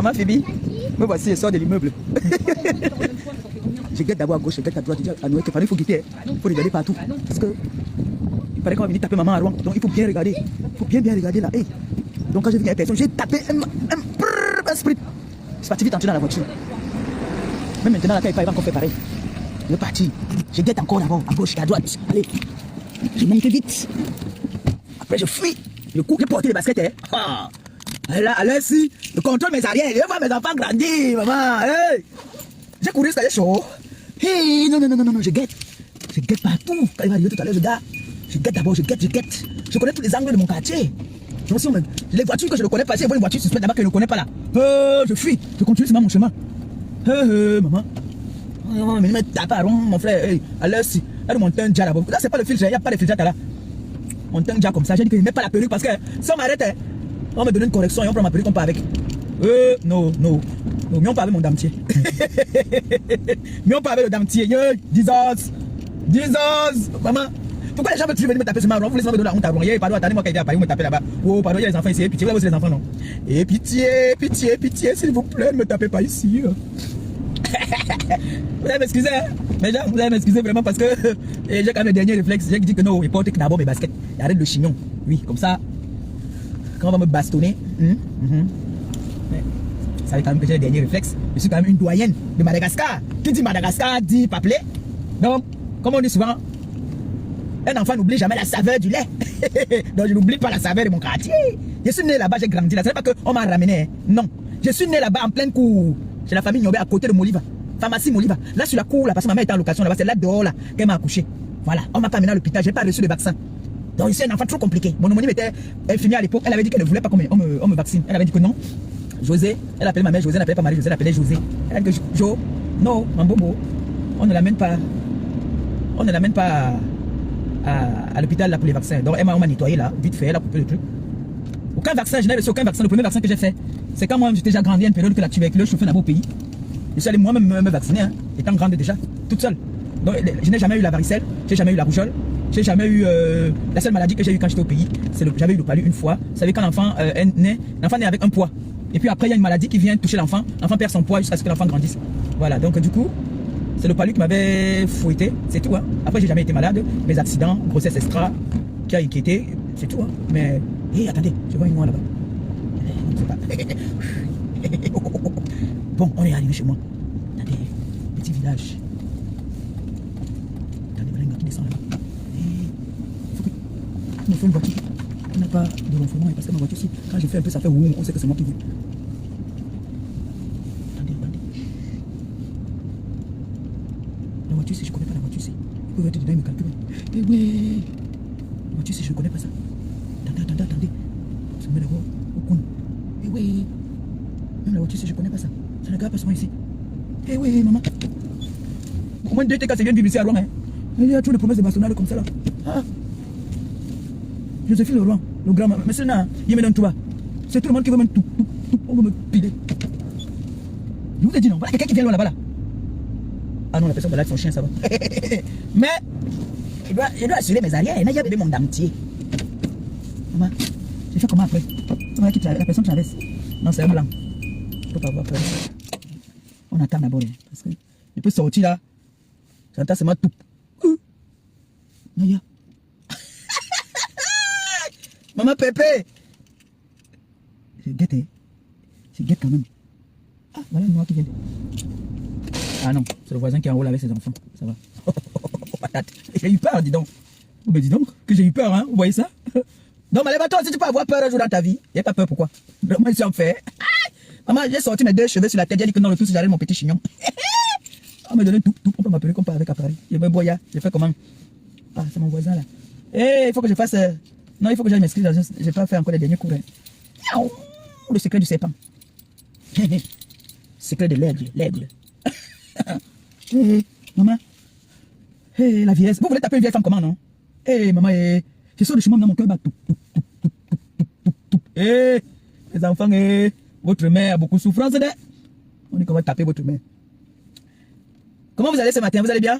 Maman Phoebe, me voici, je sors de l'immeuble. Je guette d'abord à gauche, je guette à droite. Je dis à Noé qu'il faut guetter. Il faut regarder partout. Parce que il paraît qu'on va venir taper maman à Rouen. Donc il faut bien regarder. Il faut bien regarder là. Hey. Donc quand j'ai vu qu'il y a personne, j'ai tapé un sprint. Je suis parti vite entrer dans la voiture. Même maintenant, là, quand il va encore faire pareil. Je vais partir. Je guette encore là-bas, à gauche, à droite. Allez. Je monte vite. Après, je fuis. Je cours, j'ai porté les baskets. Hein. Ah. Là, si, je contrôle mes arrières. Je vois mes enfants grandir, maman. Hey. J'ai couru, c'était chaud. Hey, non, je guette. Je guette partout. Quand il va arriver tout à l'heure, je garde. Je guette d'abord, je guette. Je connais tous les angles de mon quartier. Les voitures que je ne connais pas, si je vois une voiture suspecte d'abord que je ne connais pas là. Je fuis. Je continue sur mon chemin. Maman. Oh, mais me tape à rond, mon frère. Hey, à l'heure, si. Elle monte un déjà là-bas. Là, c'est pas le filtre, il n'y a pas de filtre là. On monte un déjà comme ça. J'ai dit qu'il ne met pas la perruque parce que si on m'arrête, on me donne une correction et on prend ma perruque, on part avec. Non. Mais on part avec mon dametier. Mais on part avec le dametier. Jesus. Maman. Pourquoi les gens veulent toujours venir me taper sur ma rond? Vous laissez me donner la honte à rond. Pardon, attendez-moi qu'il y a Paris, me taper là-bas. Oh, pardon, il y a les enfants ici. Pitié, vous avez aussi les enfants, non? Et pitié, s'il vous plaît, ne me tapez pas ici. Vous allez m'excuser, hein? Mais gens, vous allez m'excuser vraiment parce que j'ai quand même le dernier réflexe. J'ai dit que non, il porte d'abord mes baskets. Il arrête le chignon. Oui, comme ça, quand on va me bastonner, mais, vous savez quand même que j'ai le dernier réflexe. Je suis quand même une doyenne de Madagascar. Qui dit Madagascar dit Paplé. Donc, comme on dit souvent, un enfant n'oublie jamais la saveur du lait. Donc, je n'oublie pas la saveur de mon quartier. Je suis né là-bas, j'ai grandi là. Ce n'est pas qu'on m'a ramené. Hein. Non. Je suis né là-bas en pleine cour. Chez la famille Nyobé à côté de Moliva. Pharmacie Moliva. Là sur la cour, là, parce que ma mère était en location là-bas, c'est là dehors là qu'elle m'a accouché. Voilà. On m'a pas amené à l'hôpital, j'ai pas reçu de vaccin. Donc je suis un enfant trop compliqué. Mon homonyme était infirmière à l'époque. Elle avait dit qu'elle ne voulait pas qu'on me vaccine. Elle avait dit que non. José, elle appelait ma mère José, elle n'appelait pas Marie José, elle appelait José. Elle a dit que Jo, non, mon bobo, on ne l'amène pas. On ne l'amène pas à l'hôpital là pour les vaccins. Donc on m'a nettoyé là, vite fait, elle a coupé le truc. Aucun vaccin, je n'ai reçu aucun vaccin. Le premier vaccin que j'ai fait, c'est quand moi j'étais déjà grandi à une période que la tuberculose chauffait dans beau pays. Je suis allé moi-même me vacciner, hein, étant grande déjà, toute seule. Donc je n'ai jamais eu la varicelle, j'ai jamais eu la rougeole, j'ai jamais eu la seule maladie que j'ai eu quand j'étais au pays, c'est j'avais eu le palu une fois. Vous savez quand l'enfant est né, l'enfant naît avec un poids. Et puis après il y a une maladie qui vient toucher l'enfant perd son poids jusqu'à ce que l'enfant grandisse. Voilà, donc du coup, c'est le palu qui m'avait fouetté, c'est tout. Hein. Après j'ai jamais été malade, mes accidents, grossesse extra, qui a inquiété, c'est tout. Hein. Mais, attendez, je vois une noix là-bas. Je sais pas. Bon, on est arrivé chez moi. Attendez, petit village. Attendez, voilà une voiture qui descend là-bas. Il faut une voiture. On n'a pas de renflement parce que ma voiture, si, quand j'ai fait un peu, ça fait ouh, on sait que c'est moi qui veux. Attendez. La voiture, si je connais pas la voiture, si. Il peut être dedans, il me calcule. Eh ouais. La voiture, si je ne connais pas ça. Attendez. Je me mets d'abord au coin. Eh ouais. Même la voiture, si je connais pas ça. Ça ne regarde pas souvent ici. Eh oui, maman. Au moins 2 TK, c'est bien vivre ici à Rouen. Hein. Il y a trop de promesses de bastonnade comme ça là. Ah. Joséphine Leroy, le grand, mais c'est là, il me donne tout bas. C'est tout le monde qui veut me tout. On veut me piler. Je vous ai dit non, voilà quelqu'un qui vient loin là-bas là. Ah non, la personne balade son chien, ça va. Mais, je dois assurer mes arrières. Il y a bébé mon dametier. Maman, j'ai fait comment après? La personne traverse. Non, c'est un blanc. Je ne peux pas avoir peur. On attend d'abord. Parce que je peux sortir là. J'entends seulement tout. Aïe. Maman Pépé. Je guette. Je guette quand même. Ah, voilà une noix qui vient. Ah non, c'est le voisin qui est en haut là avec ses enfants. Ça va. Patate. J'ai eu peur, dis donc. Oh, ben dis donc, que j'ai eu peur, hein. Vous voyez ça? Donc, mais toi aussi, tu peux avoir peur un jour dans ta vie. Il n'y a pas peur, pourquoi? Moi, je suis en fait. Maman, j'ai sorti mes 2 cheveux sur la tête. J'ai dit que non, le tout, c'est j'arrête mon petit chignon. On me donnait tout. On peut m'appeler comme pas avec appareil. Je me boya. Je fais comment? Ah, c'est mon voisin là. Il faut que je fasse. Non, il faut que j'aille m'inscrire. Je n'ai pas fait encore les derniers cours. Hein. Le secret du serpent. Secret de l'aigle. Maman. La vieillesse. Vous voulez taper une vieille femme comment, non? Maman, je sors de chez moi dans mon cœur bat tout. Les enfants, votre mère a beaucoup de souffrance. On dit qu'on va taper votre mère. Comment vous allez ce matin? Vous allez bien?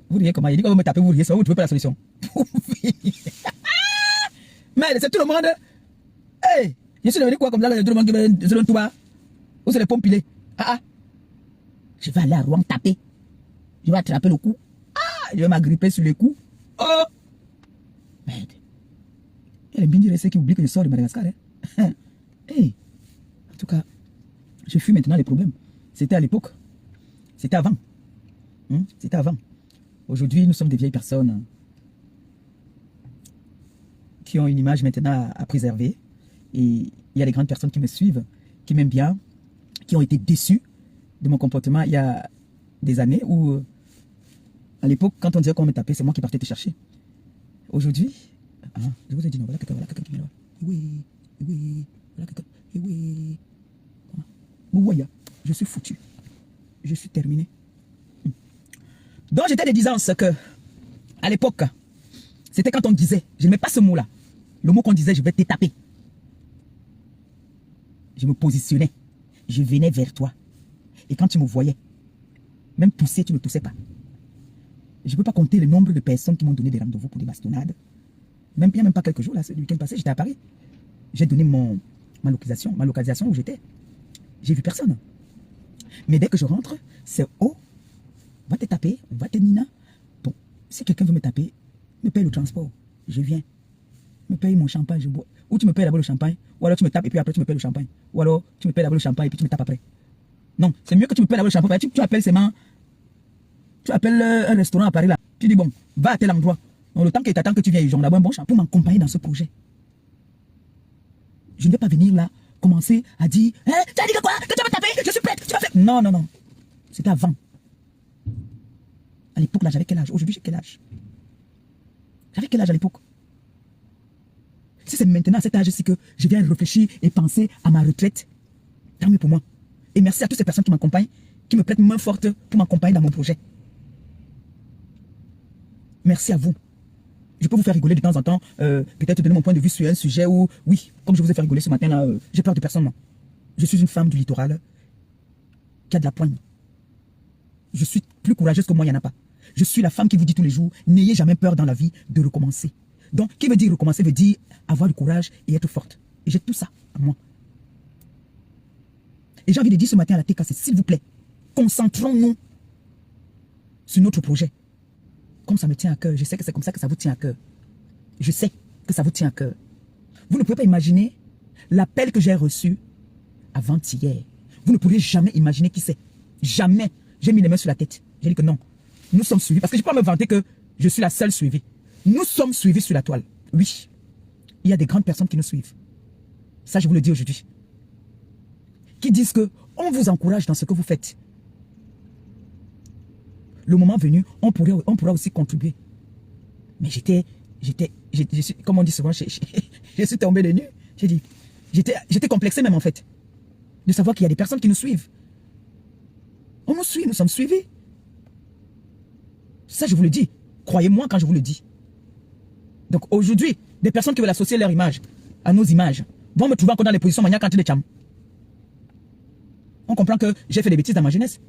Vous riez comment? Il dit qu'on va me taper, vous riez, ça va, vous ne trouvez pas la solution. Mais c'est tout le monde. Je suis devenu quoi comme ça, tout le monde qui me selon toi? Où c'est les pommes pilées? Ah ah. Je vais aller à Rouen taper. Je vais attraper le cou. Ah, je vais m'agripper sur le cou. Oh! Merde. Elle est bien dire ceux qui oublient que je sors de Madagascar. Hein? Hey. En tout cas, je fuis maintenant les problèmes. C'était à l'époque. C'était avant. C'était avant. Aujourd'hui, nous sommes des vieilles personnes qui ont une image maintenant à préserver. Et il y a des grandes personnes qui me suivent, qui m'aiment bien, qui ont été déçues de mon comportement il y a des années où, à l'époque, quand on disait qu'on me tapait, c'est moi qui partais te chercher. Aujourd'hui, je vous ai dit non, voilà quelqu'un qui vient là. Oui, voilà quelqu'un. Oui. Mouaya, je suis foutu. Je suis terminé. Donc j'étais de disance que, à l'époque, c'était quand on disait, je n'aimais pas ce mot-là. Le mot qu'on disait, je vais te taper. Je me positionnais. Je venais vers toi. Et quand tu me voyais, même pousser, tu ne toussais pas. Je ne peux pas compter le nombre de personnes qui m'ont donné des rendez-vous pour des bastonnades. Il n'y a même pas quelques jours, là, le week-end passé, j'étais à Paris. J'ai donné ma localisation où j'étais. J'ai vu personne. Mais dès que je rentre, c'est oh, on va te taper, on va te nina. Bon, si quelqu'un veut me taper, me paye le transport. Je viens. Me paye mon champagne, je bois. Ou tu me payes d'abord le champagne, ou alors tu me tapes et puis après tu me payes le champagne. Ou alors tu me payes d'abord le champagne et puis tu me tapes après. Non, c'est mieux que tu me payes d'abord le champagne. Tu appelles seulement. Tu appelles un restaurant à Paris là. Tu dis bon, va à tel endroit. Donc, le temps qu'il t'attend que tu viennes, ils ont d'abord un bon champagne pour m'accompagner dans ce projet. Je ne vais pas venir là, commencer à dire tu as dit que quoi? Que tu vas taper? Je suis prête, tu vas faire. Non, non, non. C'était avant. À l'époque là, j'avais quel âge? Aujourd'hui, j'ai quel âge? J'avais quel âge à l'époque? Si c'est maintenant à cet âge-ci que je viens réfléchir et penser à ma retraite, tant mieux pour moi. Et merci à toutes ces personnes qui m'accompagnent, qui me prêtent main forte pour m'accompagner dans mon projet. Merci à vous. Je peux vous faire rigoler de temps en temps, peut-être donner mon point de vue sur un sujet où, oui, comme je vous ai fait rigoler ce matin là, j'ai peur de personne moi. Je suis une femme du littoral qui a de la poigne. Je suis plus courageuse que moi, il n'y en a pas. Je suis la femme qui vous dit tous les jours, n'ayez jamais peur dans la vie de recommencer. Donc, qui veut dire recommencer veut dire avoir du courage et être forte. Et j'ai tout ça à moi. Et j'ai envie de dire ce matin à la TKC, s'il vous plaît, concentrons-nous sur notre projet. Comme ça me tient à cœur, je sais que c'est comme ça que ça vous tient à cœur. Je sais que ça vous tient à cœur. Vous ne pouvez pas imaginer l'appel que j'ai reçu avant-hier. Vous ne pourriez jamais imaginer qui c'est. Jamais. J'ai mis les mains sur la tête. J'ai dit que non. Nous sommes suivis. Parce que je ne peux pas me vanter que je suis la seule suivie. Nous sommes suivis sur la toile. Oui. Il y a des grandes personnes qui nous suivent. Ça, je vous le dis aujourd'hui. Qui disent que on vous encourage dans ce que vous faites. Le moment venu, on pourra aussi contribuer. Mais comme on dit souvent, je suis tombé de nu. J'ai dit, j'étais complexé même en fait. De savoir qu'il y a des personnes qui nous suivent. On nous suit, nous sommes suivis. Ça, je vous le dis. Croyez-moi quand je vous le dis. Donc aujourd'hui, des personnes qui veulent associer leur image à nos images vont me trouver encore dans les positions maniaques quand de cham. On comprend que j'ai fait des bêtises dans ma jeunesse.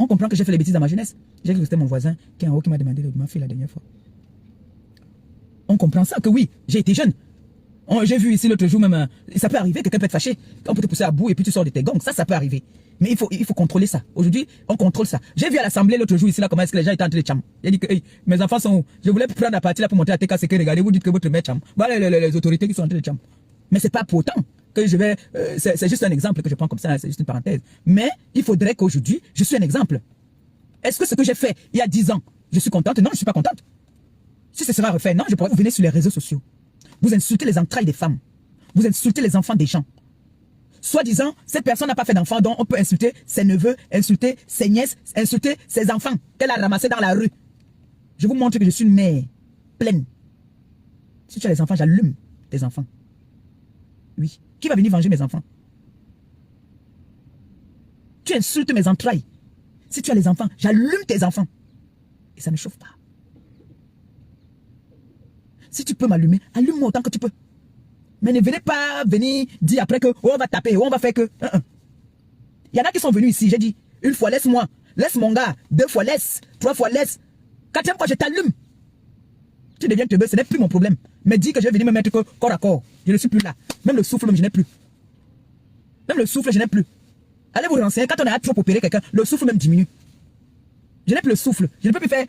On comprend que j'ai fait des bêtises dans ma jeunesse. J'ai cru que c'était mon voisin qui est en haut qui m'a demandé de m'afficher la dernière fois. On comprend ça, que oui, j'ai été jeune. J'ai vu ici l'autre jour même, ça peut arriver, quelqu'un peut être fâché, on peut te pousser à bout et puis tu sors de tes gongs, ça peut arriver. Mais il faut contrôler ça. Aujourd'hui, on contrôle ça. J'ai vu à l'assemblée l'autre jour ici là comment est-ce que les gens étaient en train de cham. J'ai dit que hey, mes enfants sont où? Je voulais prendre la partie là pour montrer à TK ce que regardez, vous dites que votre mère cham. Voilà les autorités qui sont en train de cham. Mais c'est pas pour autant que je vais... c'est juste un exemple que je prends comme ça, c'est juste une parenthèse. Mais il faudrait qu'aujourd'hui, je suis un exemple. Est-ce que ce que j'ai fait il y a 10 ans, je suis contente? Non, je ne suis pas contente. Si ce sera refait, non, je pourrais vous venir sur les réseaux sociaux. Vous insultez les entrailles des femmes. Vous insultez les enfants des gens. Soi-disant, cette personne n'a pas fait d'enfant, donc on peut insulter ses neveux, insulter ses nièces, insulter ses enfants qu'elle a ramassés dans la rue. Je vous montre que je suis une mère pleine. Si tu as des enfants, j'allume tes enfants. Oui. Qui va venir venger mes enfants? Tu insultes mes entrailles. Si tu as les enfants, j'allume tes enfants. Et ça ne chauffe pas. Si tu peux m'allumer, allume-moi autant que tu peux. Mais ne venez pas venir dire après que oh, on va taper, oh, on va faire que... Il y en a qui sont venus ici, j'ai dit, une fois laisse-moi, laisse mon gars, 2 fois laisse, 3 fois laisse, 4e fois je t'allume. Tu deviens teubeux, ce n'est plus mon problème. Mais dis que je vais venir me mettre corps à corps. Je ne suis plus là. Même le souffle, même, je n'ai plus. Même le souffle, je n'ai plus. Allez vous renseigner, quand on a trop opéré quelqu'un, le souffle même diminue. Je n'ai plus le souffle. Je ne peux plus faire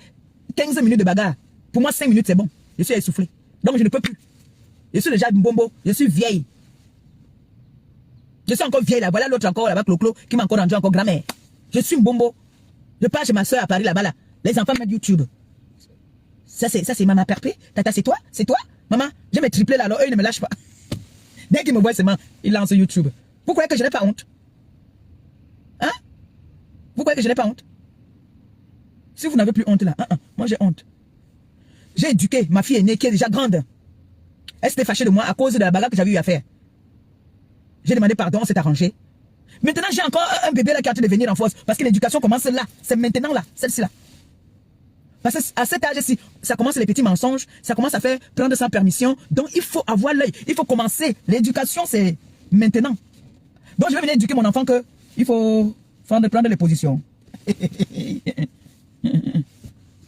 15 minutes de bagarre. Pour moi, 5 minutes, c'est bon. Je suis essoufflé. Donc, je ne peux plus. Je suis déjà une bombo. Je suis vieille. Je suis encore vieille là. Voilà l'autre encore là-bas, Clo-Clo, qui m'a encore rendu encore grand-mère. Je suis une bombo. Je pars chez ma soeur à Paris là-bas là. Les enfants mettent YouTube. Ça c'est maman perpé. Tata, c'est toi? C'est toi? Maman, je vais tripler là, alors eux ils ne me lâchent pas. Dès qu'ils me voient seulement, ils lancent YouTube. Vous croyez que je n'ai pas honte? Hein? Vous croyez que je n'ai pas honte? Si vous n'avez plus honte là, moi j'ai honte. J'ai éduqué ma fille aînée qui est déjà grande. Elle s'était fâchée de moi à cause de la bagarre que j'avais eu à faire. J'ai demandé pardon, on s'est arrangé. Maintenant j'ai encore un bébé là qui est en train de venir en force. Parce que l'éducation commence là. C'est maintenant là, celle-ci là. Parce qu'à cet âge-ci, ça commence les petits mensonges, ça commence à faire prendre sans permission. Donc il faut avoir l'œil, il faut commencer. L'éducation c'est maintenant. Donc je vais venir éduquer mon enfant que il faut prendre les positions.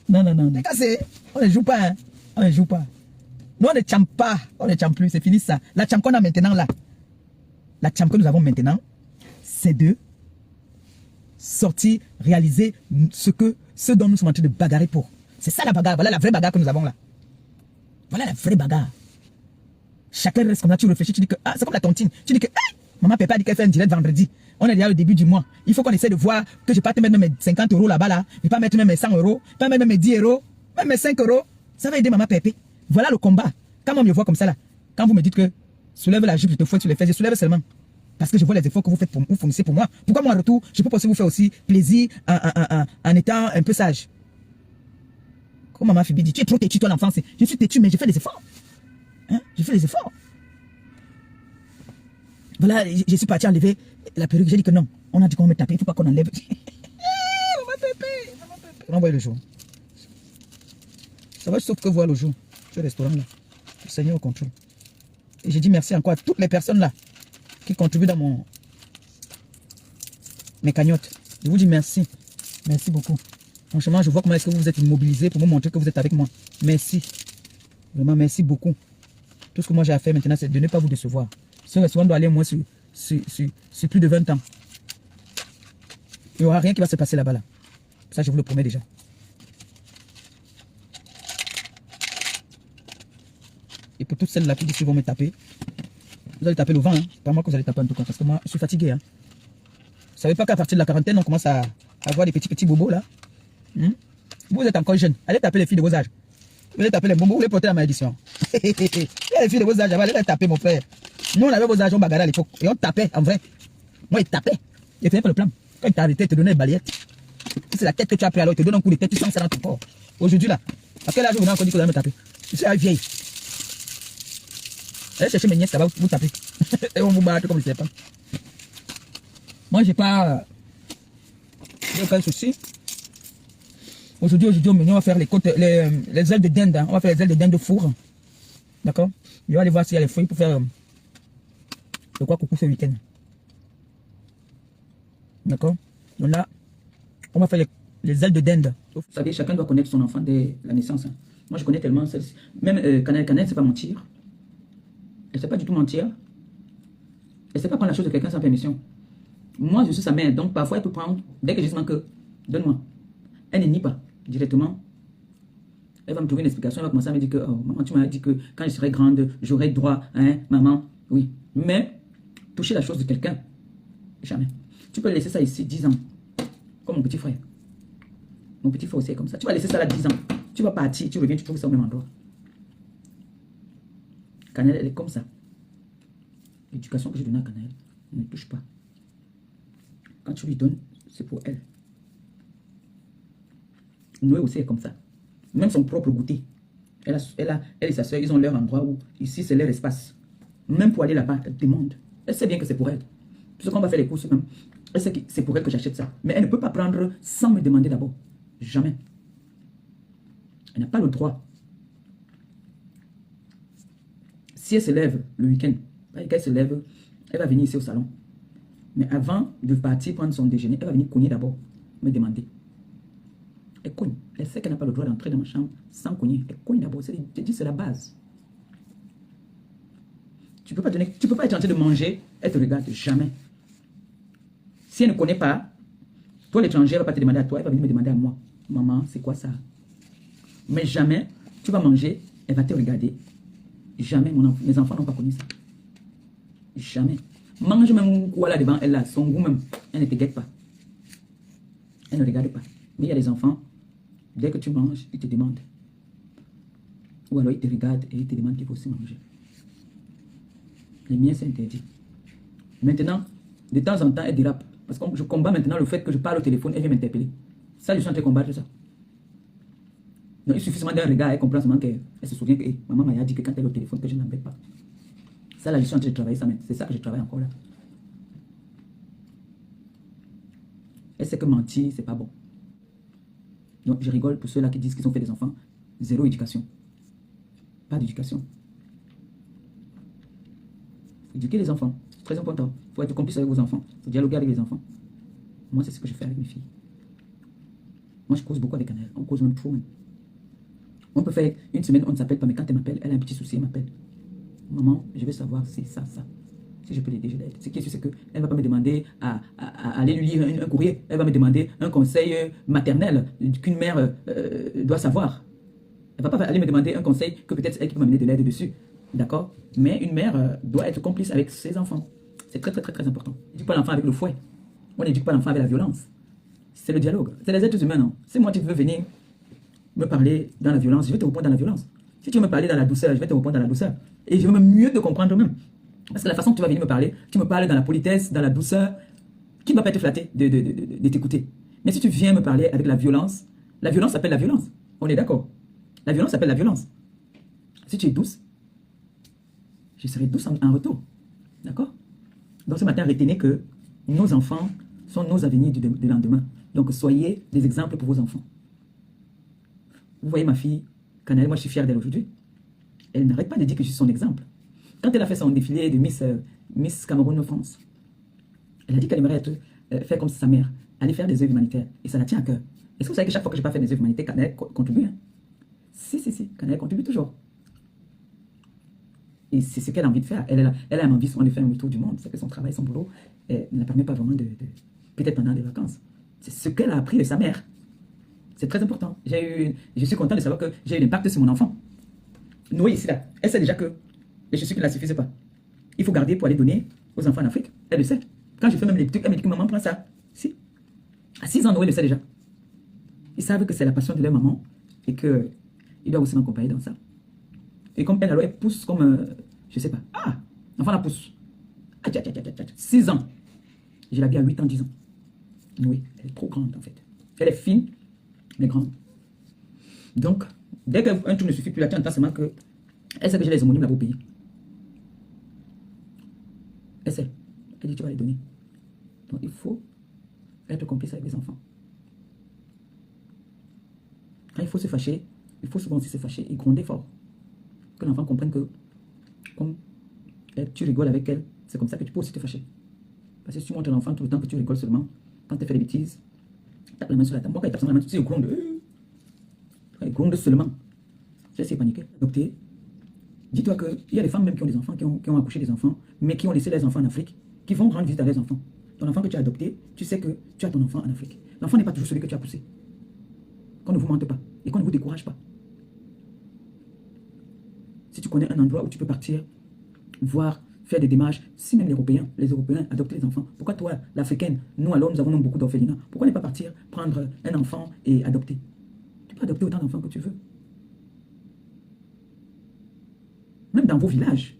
Non. C'est cassé. On ne joue pas. Hein. On ne joue pas. Nous on ne champe pas. On ne champe plus. C'est fini ça. La champ qu'on a maintenant là. La champ que nous avons maintenant, c'est de sortir, réaliser ce dont nous sommes en train de bagarrer pour. C'est ça la bagarre. Voilà la vraie bagarre que nous avons là. Voilà la vraie bagarre. Chacun reste comme ça, tu réfléchis, tu dis que, ah, c'est comme la tontine. Tu dis que, hey, maman Pépé a dit qu'elle fait un direct vendredi. On est déjà au début du mois. Il faut qu'on essaie de voir que je ne vais pas te mettre même mes 50 € là-bas là. Je ne vais pas mettre même mes 100 €. Pas mettre même mes 10 €. Même mes 5 €. Ça va aider maman Pépé. Voilà le combat. Quand on me voit comme ça là. Quand vous me dites que soulève la jupe, je te fouette sur les fesses, je soulève seulement. Parce que je vois les efforts que vous faites pour vous fournissez pour moi. Pourquoi moi en retour, je peux pas aussi vous faire aussi plaisir en étant un peu sage. Comme maman Phoebe dit, tu es trop têtu toi l'enfant. Je suis têtu mais je fais des efforts. Hein? Je fais des efforts. Voilà, je suis parti enlever la perruque. J'ai dit que non. On a dit qu'on me taper, il ne faut pas qu'on enlève. Maman Pépé. On envoie le jour. Ça va sauf que voir le jour. Ce restaurant là. Le Seigneur au contrôle. Et j'ai dit merci encore à toutes les personnes là qui contribuent dans mes cagnottes. Je vous dis merci. Merci beaucoup. Franchement, je vois comment est-ce que vous êtes immobilisés pour me montrer que vous êtes avec moi. Merci. Vraiment, merci beaucoup. Tout ce que moi j'ai à faire maintenant, c'est de ne pas vous décevoir. Ce restaurant doit aller moins sur plus de 20 ans. Il n'y aura rien qui va se passer là-bas. Là. Ça, je vous le promets déjà. Et pour toutes celles-là qui disent qu'ils vont me taper, vous allez taper le vent. Hein. C'est pas moi que vous allez taper en tout cas. Parce que moi, je suis fatigué. Hein. Vous ne savez pas qu'à partir de la quarantaine, on commence à avoir des petits bobos là. Vous êtes encore jeune. Allez taper les filles de vos âges. Vous allez taper les bobos, vous les porter la malédiction. Les filles de vos âges, allez les taper mon frère. Nous, on avait vos âges, on bagarrait à l'époque. Et on tapait, en vrai. Moi, il tapait. Il faisait pas le plan. Quand il t'a arrêté, il te donnait une balayette. C'est la tête que tu as pris alors, il te donne un coup de tête, tu sens ça dans ton corps. Aujourd'hui, là, à quel âge vous avez encore dit que vous allez me taper? Je suis vieille. Allez chercher mes nièces, ça va vous taper. Et on vous battre comme le serpent. Moi, j'ai pas... J'ai aucun souci. Aujourd'hui, au menu, on va faire les ailes de dinde. Hein. On va faire les ailes de dinde de four. D'accord? Je vais aller voir s'il y a les fruits pour faire le quoi coucou ce week-end. D'accord? Donc là, on va faire les ailes de dinde. Vous savez, chacun doit connaître son enfant dès la naissance. Hein. Moi, je connais tellement celle-ci. Même Canel, elle ne sait pas mentir. Elle ne sait pas du tout mentir. Elle ne sait pas prendre la chose de quelqu'un sans permission. Moi, je suis sa mère. Donc, parfois, elle peut prendre, dès que je dis que, donne-moi. Elle ne nie pas directement. Elle va me trouver une explication. Elle va commencer à me dire que, oh, maman, tu m'as dit que quand je serai grande, j'aurai droit, hein, maman. Oui. Mais, toucher la chose de quelqu'un, jamais. Tu peux laisser ça ici 10 ans. Comme mon petit frère. Mon petit frère aussi est comme ça. Tu vas laisser ça là 10 ans. Tu vas partir, tu reviens, tu trouves ça au même endroit. Canel, elle est comme ça. L'éducation que j'ai donnée à Canel, elle ne touche pas. Quand tu lui donnes, c'est pour elle. Noé aussi est comme ça. Même son propre goûter. Elle et sa soeur, ils ont leur endroit où, ici, c'est leur espace. Même pour aller là-bas, elle demande. Elle sait bien que c'est pour elle. Tout ce qu'on va faire les courses, même, elle sait que c'est pour elle que j'achète ça. Mais elle ne peut pas prendre sans me demander d'abord. Jamais. Elle n'a pas le droit. Si elle se lève le week-end, qu'elle se lève, elle va venir ici au salon. Mais avant de partir prendre son déjeuner, elle va venir cogner d'abord, me demander. Elle cogne. Elle sait qu'elle n'a pas le droit d'entrer dans ma chambre sans cogner. Elle cogne d'abord. Je te dis, c'est la base. Tu peux pas être en train de manger, elle te regarde jamais. Si elle ne connaît pas, toi l'étranger, elle ne va pas te demander à toi, elle va venir me demander à moi. Maman, c'est quoi ça? Mais jamais, tu vas manger, elle va te regarder. Jamais, mes enfants n'ont pas connu ça. Jamais. Mange même quoi là devant elle, là, son goût même, elle ne te guette pas. Elle ne regarde pas. Mais il y a des enfants, dès que tu manges, ils te demandent. Ou alors ils te regardent et ils te demandent qu'il faut aussi manger. Les miens, c'est interdit. Maintenant, de temps en temps, elle dérape. Parce que je combats maintenant le fait que je parle au téléphone, elle vient m'interpeller. Ça, je suis en train de combattre ça. Donc, il suffit seulement d'un regard, elle comprend seulement qu'elle se souvient que maman m'a dit que quand elle est au téléphone, que je ne l'embête pas. Ça, là, je suis en train de travailler ça, mais c'est ça que je travaille encore là. Elle sait que mentir, c'est pas bon. Donc, je rigole pour ceux-là qui disent qu'ils ont fait des enfants. Zéro éducation. Pas d'éducation. Éduquer les enfants, c'est très important. Il faut être complice avec vos enfants. Il faut dialoguer avec les enfants. Moi, c'est ce que je fais avec mes filles. Moi, je cause beaucoup avec Annelle. On cause même trop. Même. On peut faire une semaine, on ne s'appelle pas, mais quand elle m'appelle, elle a un petit souci, elle m'appelle. Maman, je veux savoir si ça. Si je peux l'aider, je l'aide. Ce qui est sûr, c'est qu'elle ne va pas me demander à aller lui lire un courrier. Elle va me demander un conseil maternel qu'une mère doit savoir. Elle ne va pas aller me demander un conseil que peut-être elle qui peut m'amener de l'aide dessus. D'accord? Mais une mère doit être complice avec ses enfants. C'est très, très, très, très important. On n'éduque pas l'enfant avec le fouet. On n'éduque pas l'enfant avec la violence. C'est le dialogue. C'est les êtres humains, non? C'est moi qui veux venir me parler dans la violence, je vais te répondre dans la violence. Si tu veux me parler dans la douceur, je vais te répondre dans la douceur. Et je vais même mieux te comprendre même. Parce que la façon que tu vas venir me parler, tu me parles dans la politesse, dans la douceur, qui ne va pas être flatté de t'écouter. Mais si tu viens me parler avec la violence s'appelle la violence. On est d'accord? La violence s'appelle la violence. Si tu es douce, je serai douce en retour. D'accord? Donc ce matin, retenez que nos enfants sont nos avenirs du lendemain. Donc soyez des exemples pour vos enfants. Vous voyez ma fille, Canaëlle, moi je suis fier d'elle aujourd'hui. Elle n'arrête pas de dire que je suis son exemple. Quand elle a fait son défilé de Miss Cameroun France, elle a dit qu'elle aimerait faire comme sa mère, aller faire des œuvres humanitaires. Et ça la tient à cœur. Est-ce que vous savez que chaque fois que je n'ai pas fait des œuvres humanitaires, Canaëlle contribue, hein? Si, Canaëlle contribue toujours. Et c'est ce qu'elle a envie de faire. Elle a envie souvent de faire un tour du monde. C'est que son travail, son boulot, ne la permet pas vraiment peut-être pendant des vacances. C'est ce qu'elle a appris de sa mère. C'est très important. Je suis content de savoir que j'ai eu l'impact sur mon enfant. Noé ici, là, elle sait déjà que les chaussures ne la suffisent pas. Il faut garder pour aller donner aux enfants en Afrique. Elle le sait. Quand je fais même les trucs, elle me dit que maman prend ça. Si. À 6 ans, Noé le sait déjà. Ils savent que c'est la passion de leur maman et qu'ils doivent aussi m'accompagner dans ça. Et comme elle, alors, elle pousse comme, je sais pas. Ah, l'enfant la pousse. 6 ans. Je l'ai vu à 8 ans, 10 ans. Oui, elle est trop grande en fait. Elle est fine, mais grande. Donc, dès qu'un truc ne suffit plus, elle attend seulement que elle sait que j'ai les homonymes là-bas au pays. Elle sait. Elle dit tu vas les donner. Donc, il faut être complice avec les enfants. Quand il faut se fâcher, il faut souvent aussi se fâcher et gronder fort. Que l'enfant comprenne que, comme tu rigoles avec elle, c'est comme ça que tu peux aussi te fâcher. Parce que si tu montres à l'enfant tout le temps que tu rigoles seulement, quand tu fais des bêtises, tape la main sur la table. Moi, quand il tape la main, tu sais, il gronde. Il gronde seulement. J'ai essayé de paniquer. Donc, dis-toi qu'il y a des femmes même qui ont des enfants, qui ont accouché des enfants, mais qui ont laissé les enfants en Afrique, qui vont rendre visite à leurs enfants. Ton enfant que tu as adopté, tu sais que tu as ton enfant en Afrique. L'enfant n'est pas toujours celui que tu as poussé. Qu'on ne vous mente pas et qu'on ne vous décourage pas. Si tu connais un endroit où tu peux partir, voir, faire des démarches, si même les Européens adoptent les enfants, pourquoi toi, l'Africaine, nous alors nous avons beaucoup d'orphelinats, pourquoi ne pas partir prendre un enfant et adopter? Tu peux adopter autant d'enfants que tu veux. Même dans vos villages.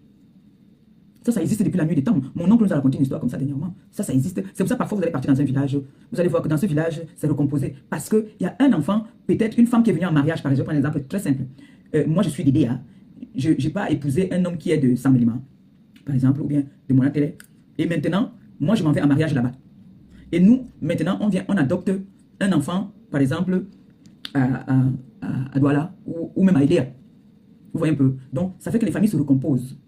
Ça existe depuis la nuit des temps. Mon oncle nous a raconté une histoire comme ça dernièrement. Ça existe. C'est pour ça parfois vous allez partir dans un village. Vous allez voir que dans ce village, c'est recomposé. Parce qu'il y a un enfant, peut-être une femme qui est venue en mariage, par exemple, un exemple très simple. Moi, je suis DBA. Je n'ai pas épousé un homme qui est de Saint-Mélima, par exemple, ou bien de Monatélé. Et maintenant, moi, je m'en vais en mariage là-bas. Et nous, maintenant, on adopte un enfant, par exemple, à Douala, ou même à Iléa. Vous voyez un peu. Donc, ça fait que les familles se recomposent.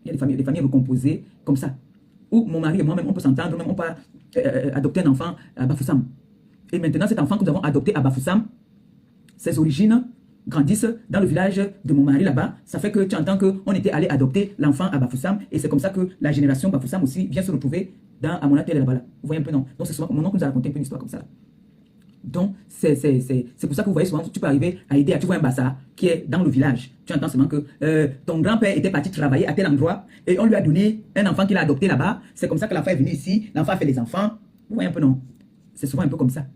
Il y a des familles recomposées comme ça. Où mon mari et moi-même, on peut s'entendre, même on peut adopter un enfant à Bafoussam. Et maintenant, cet enfant que nous avons adopté à Bafoussam, ses origines grandissent dans le village de mon mari là-bas. Ça fait que tu entends qu'on était allé adopter l'enfant à Bafoussam et c'est comme ça que la génération Bafoussam aussi vient se retrouver à Monatel là-bas. Là. Vous voyez un peu, non? Donc c'est souvent mon oncle nous a raconté un peu une histoire comme ça. Là. Donc c'est pour ça que vous voyez souvent, tu peux arriver à aider, tu vois un bassa qui est dans le village. Tu entends seulement que ton grand-père était parti travailler à tel endroit et on lui a donné un enfant qu'il a adopté là-bas. C'est comme ça que l'enfant est venu ici, l'enfant a fait les enfants. Vous voyez un peu, non? C'est souvent un peu comme ça.